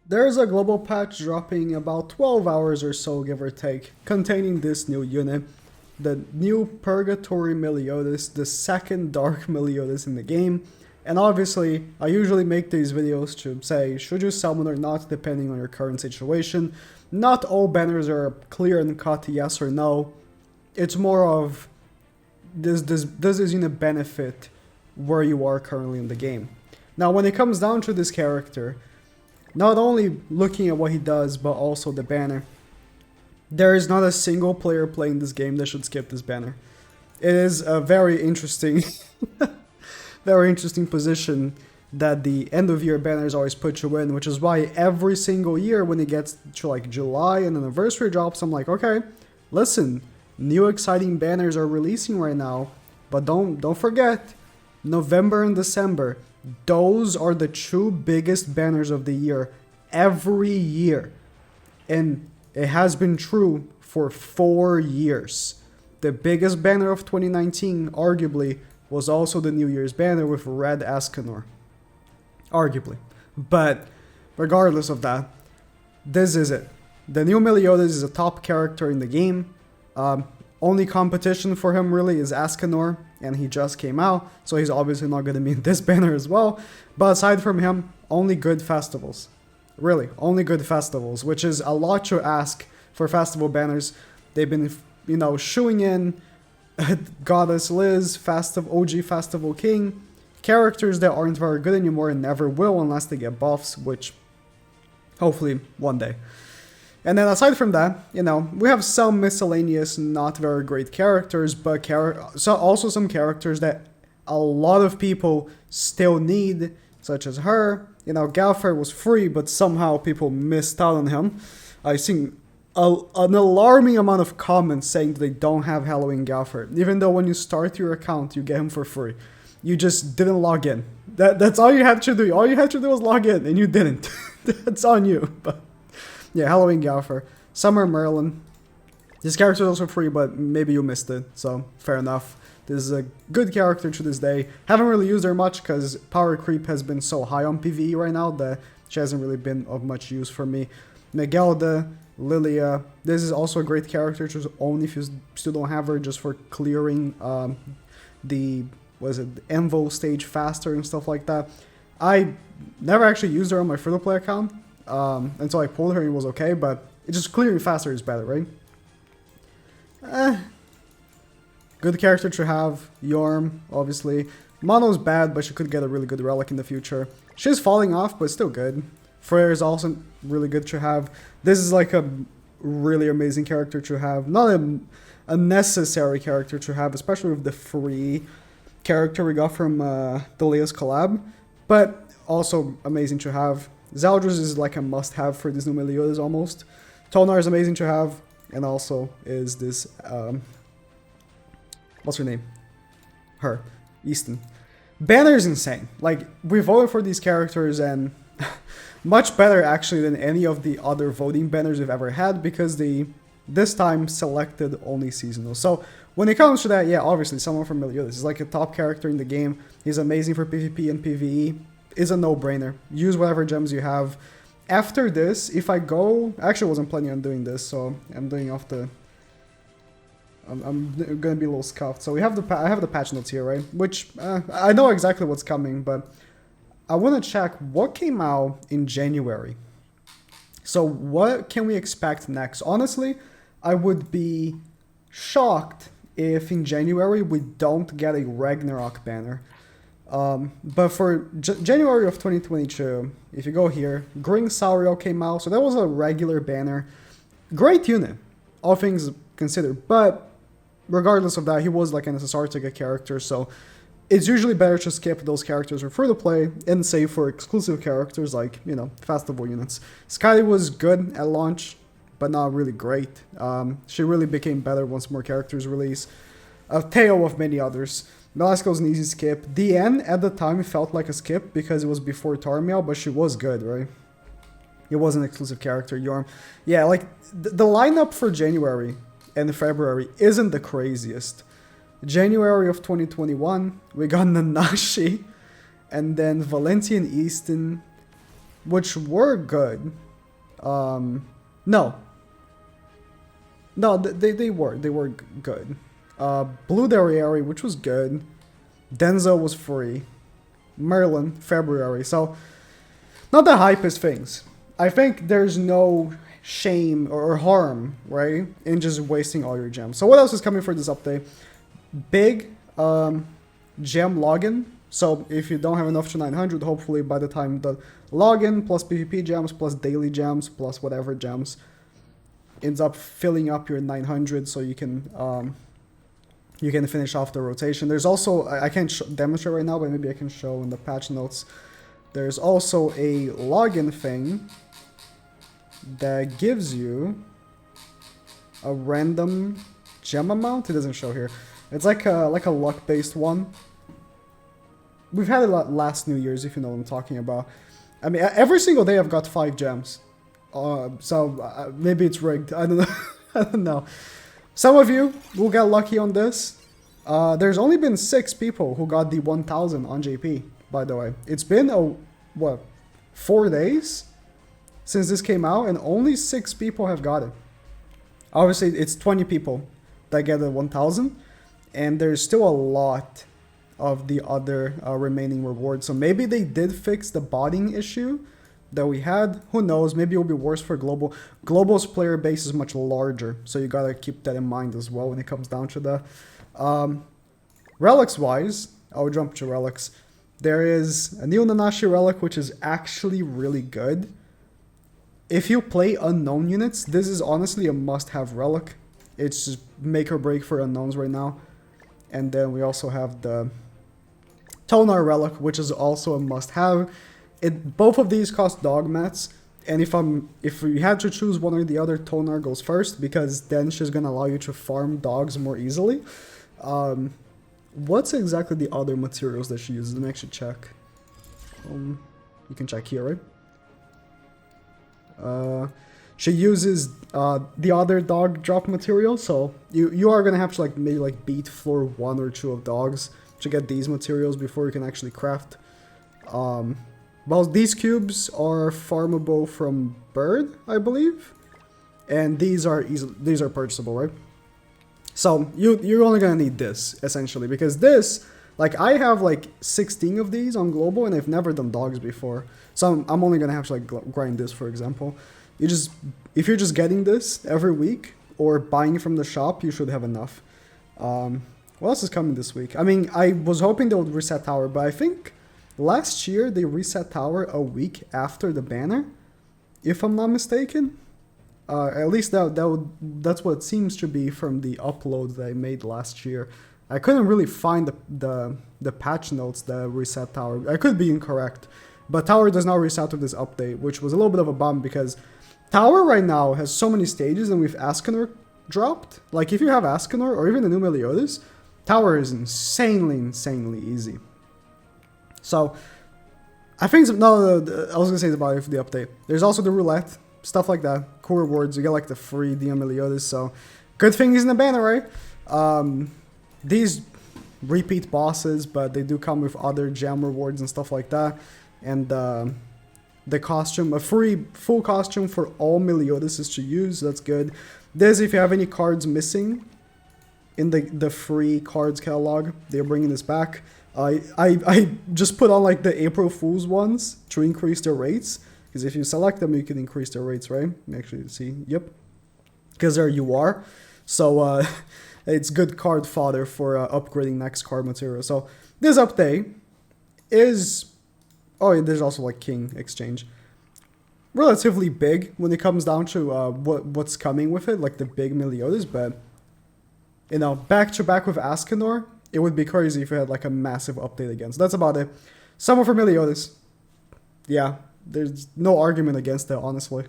There's a global patch dropping about 12 hours or so, give or take, containing this new unit. The new Purgatory Meliodas, the second Dark Meliodas in the game. And obviously, I usually make these videos to say, should you summon or not, depending on your current situation. Not all banners are clear and cut yes or no. It's more of, does this unit benefit where you are currently in the game? Now, when it comes down to this character, not only looking at what he does, but also the banner, there is not a single player playing this game that should skip this banner. It is a very interesting, very interesting position that the end of year banners always put you in, which is why every single year when it gets to like July and anniversary drops, I'm like, okay, listen, new exciting banners are releasing right now, but don't forget, November and December, those are the two biggest banners of the year every year. And it has been true for 4 years. The biggest banner of 2019, arguably, was also the New Year's banner with Red Escanor. Arguably. But regardless of that, this is it. The new Meliodas is a top character in the game. Only competition for him really is Escanor, and he just came out, so he's obviously not going to be in this banner as well. But aside from him, only good festivals. Really, only good festivals, which is a lot to ask for festival banners. They've been, shooing in Goddess Liz, OG Festival King, characters that aren't very good anymore and never will unless they get buffs, which hopefully one day. And then aside from that, we have some miscellaneous, not very great characters, but also some characters that a lot of people still need, such as her. Galfer was free, but somehow people missed out on him. I've seen an alarming amount of comments saying that they don't have Halloween Galfer, even though when you start your account, you get him for free. You just didn't log in. That's all you had to do. All you had to do was log in, and you didn't. That's on you. But yeah, Halloween Galfer. Summer Merlin. This character is also free, but maybe you missed it, so fair enough. This is a good character to this day. Haven't really used her much because power creep has been so high on PvE right now that she hasn't really been of much use for me. Megelda, Lilia. This is also a great character to own if you still don't have her, just for clearing the Envo stage faster and stuff like that. I never actually used her on my free-to-play account until I pulled her and it was okay, but it's just clearing faster is better, right? Good character to have. Yorm, obviously. Mono's bad, but she could get a really good relic in the future. She's falling off, but still good. Freyr is also really good to have. This is like a really amazing character to have. Not a necessary character to have, especially with the free character we got from the Lea's collab. But also amazing to have. Zeldris is like a must-have for this new Meliodas almost. Tonar is amazing to have. And also is this... what's her name? Her. Easton. Banner is insane. Like, we voted for these characters and much better actually than any of the other voting banners we've ever had because they, this time, selected only seasonal. So, when it comes to that, yeah, obviously, someone from Meliodas is like a top character in the game. He's amazing for PvP and PvE. Is a no-brainer. Use whatever gems you have. After this, if I go... Actually, I wasn't planning on doing this, so I'm doing off the... I'm gonna be a little scuffed. So I have the patch notes here, right? Which I know exactly what's coming, but I want to check what came out in January. So what can we expect next? Honestly, I would be shocked if in January we don't get a Ragnarok banner. But for January of 2022, if you go here, Gring Sauriel came out, so that was a regular banner. Great unit, all things considered, but regardless of that, he was like an SSR ticket character, so it's usually better to skip those characters for free-to-play and save for exclusive characters like, festival units. Skyly was good at launch, but not really great. She really became better once more characters release. A tale of many others. Velasco's an easy skip. DN at the time felt like a skip because it was before Tarmiel, but she was good, right? It was an exclusive character, Yorm. Yeah, like, the lineup for January and February isn't the craziest. January of 2021, we got Nanashi, and then Valentian Easton, which were good. No. No, they were good. Blue Derriere, which was good. Denzo was free. Merlin, February. So, not the hypest things. I think there's no shame or harm, right, in just wasting all your gems. So what else is coming for this update? Big gem login. So if you don't have enough to 900, hopefully by the time the login plus PvP gems plus daily gems plus whatever gems ends up filling up your 900, so you can finish off the rotation. There's also, I can't demonstrate right now, but maybe I can show in the patch notes. There's also a login thing that gives you a random gem amount. It doesn't show here. It's like a luck-based one. We've had it last New Year's, if you know what I'm talking about. I mean, every single day I've got 5 gems. So maybe it's rigged. I don't know. I don't know. Some of you will get lucky on this. There's only been 6 people who got the 1000 on JP, by the way. It's been, what, 4 days since this came out, and only 6 people have got it. Obviously, it's 20 people that get the 1000, and there's still a lot of the other remaining rewards. So maybe they did fix the botting issue that we had. Who knows? Maybe it'll be worse for Global. Global's player base is much larger, so you gotta keep that in mind as well when it comes down to the relics wise. I'll jump to relics. There is a new Nanashi relic, which is actually really good. If you play unknown units, this is honestly a must-have relic. It's just make or break for unknowns right now. And then we also have the Tonar relic, which is also a must-have. Both of these cost dog mats, and if we had to choose one or the other, Tonar goes first, because then she's gonna allow you to farm dogs more easily. What's exactly the other materials that she uses? Let me actually check. You can check here, right? She uses the other dog drop material, so you are gonna have to maybe beat floor 1 or 2 of dogs to get these materials before you can actually craft. Well, these cubes are farmable from bird, I believe, and these are purchasable, right? So you're only gonna need this essentially, because this, I have 16 of these on global, and I've never done dogs before, so I'm only gonna have to grind this, for example. If you're just getting this every week or buying from the shop, you should have enough. What else is coming this week? I mean, I was hoping they would reset tower, but I think last year they reset tower a week after the banner, if I'm not mistaken. At least that's what it seems to be from the uploads that I made last year. I couldn't really find the patch notes that reset tower. I could be incorrect, but tower does not reset with this update, which was a little bit of a bum, because tower right now has so many stages, and with Ascanor dropped, if you have Ascanor or even the new Meliodas, tower is insanely easy. So I think I was gonna say about it for the update. There's also the roulette, stuff like that, cool rewards. You get the free DM Meliodas, so good thing he's in the banner, right? These repeat bosses, but they do come with other gem rewards and stuff like that. And the costume, a free full costume for all Meliodas is to use. That's good. This, if you have any cards missing in the free cards catalog, they're bringing this back. I just put on the April Fool's ones to increase their rates, because if you select them, you can increase their rates, right? Let me actually see. Yep, because they're UR, so it's good card fodder for upgrading next card material. So this update is, there's also King Exchange, relatively big when it comes down to what's coming with it, the big Meliodas, but back to back with Ascanor, it would be crazy if you had a massive update again. So that's about it. Summer for Meliodas. Yeah, there's no argument against that, honestly.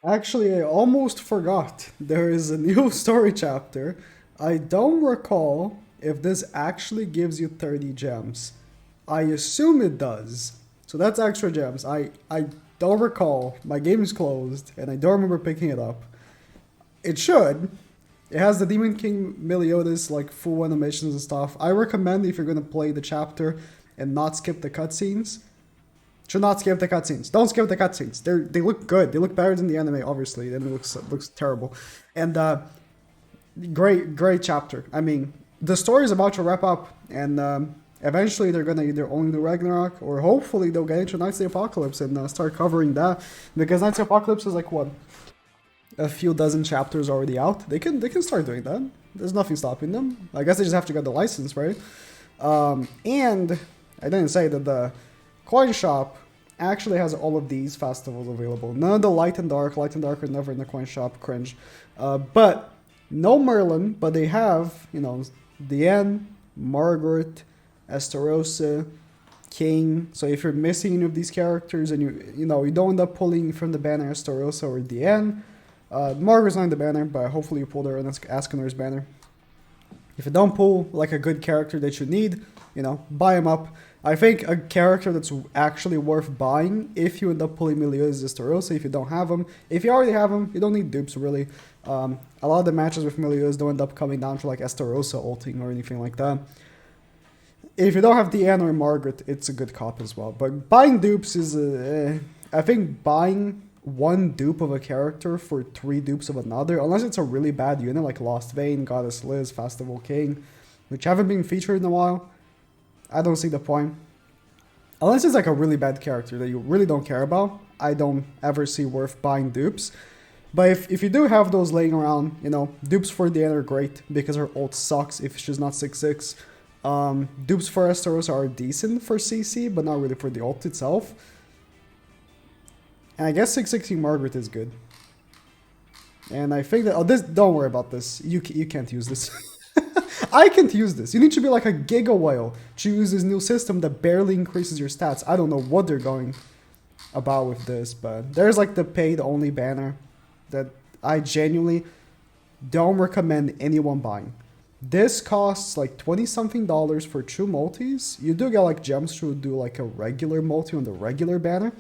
Actually, I almost forgot. There is a new story chapter. I don't recall if this actually gives you 30 gems. I assume it does. So that's extra gems. I don't recall. My game is closed, and I don't remember picking it up. It should. It has the Demon King Meliodas, full animations and stuff. I recommend, if you're going to play the chapter and not skip the cutscenes, Should not skip the cutscenes. Don't skip the cutscenes. They look good. They look better than the anime, obviously. And it looks terrible. And great chapter. I mean, the story is about to wrap up, and eventually they're gonna either only do Ragnarok, or hopefully they'll get into Knights of the Apocalypse and start covering that. Because Knights of the Apocalypse is like what, a few dozen chapters already out. They can start doing that. There's nothing stopping them. I guess they just have to get the license, right? And I didn't say that the coin shop actually has all of these festivals available. None of the Light and Dark. Light and Dark are never in the coin shop. Cringe. But no Merlin. But they have, you know, Diane, Margaret, Estarossa, King. So if you're missing any of these characters and you don't end up pulling from the banner Estarossa or Diane, Margaret's not in the banner, but hopefully you pull her and Askenor's banner. If you don't pull like a good character that you need, you know, buy him up. I think a character that's actually worth buying if you end up pulling Meliodas is Estarossa. If you don't have him, if you already have him, you don't need dupes really. A lot of the matches with Meliodas don't end up coming down to like Estarossa ulting or anything like that. If you don't have Diane or Margaret, it's a good cop as well. But buying dupes is, I think buying one dupe of a character for 3 dupes of another, unless it's a really bad unit like Lost Vein, Goddess Liz, Festival King, which haven't been featured in a while, I don't see the point. Unless it's like a really bad character that you really don't care about, I don't ever see worth buying dupes. But if you do have those laying around, you know, dupes for Diana are great because her ult sucks if she's not 6/6. Dupes for Estarossa are decent for CC, but not really for the ult itself. And I guess 6/16 Margaret is good. And I think that, don't worry about this. You can't use this. I can't use this. You need to be like a Giga Whale to use this new system that barely increases your stats. I don't know what they're going about with this, but there's like the paid only banner that I genuinely don't recommend anyone buying. This costs like $20-something for 2 multis. You do get like gems to do like a regular multi on the regular banner.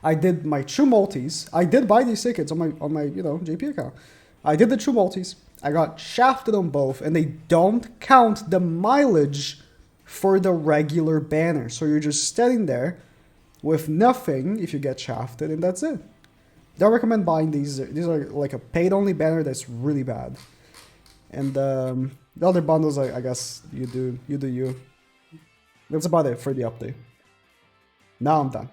I did my 2 multis. I did buy these tickets on my JP account. I did the 2 multis. I got shafted on both, and they don't count the mileage for the regular banner. So you're just standing there with nothing if you get shafted, and that's it. Don't recommend buying these. These are like a paid-only banner that's really bad. And the other bundles, I guess you do you. That's about it for the update. Now I'm done.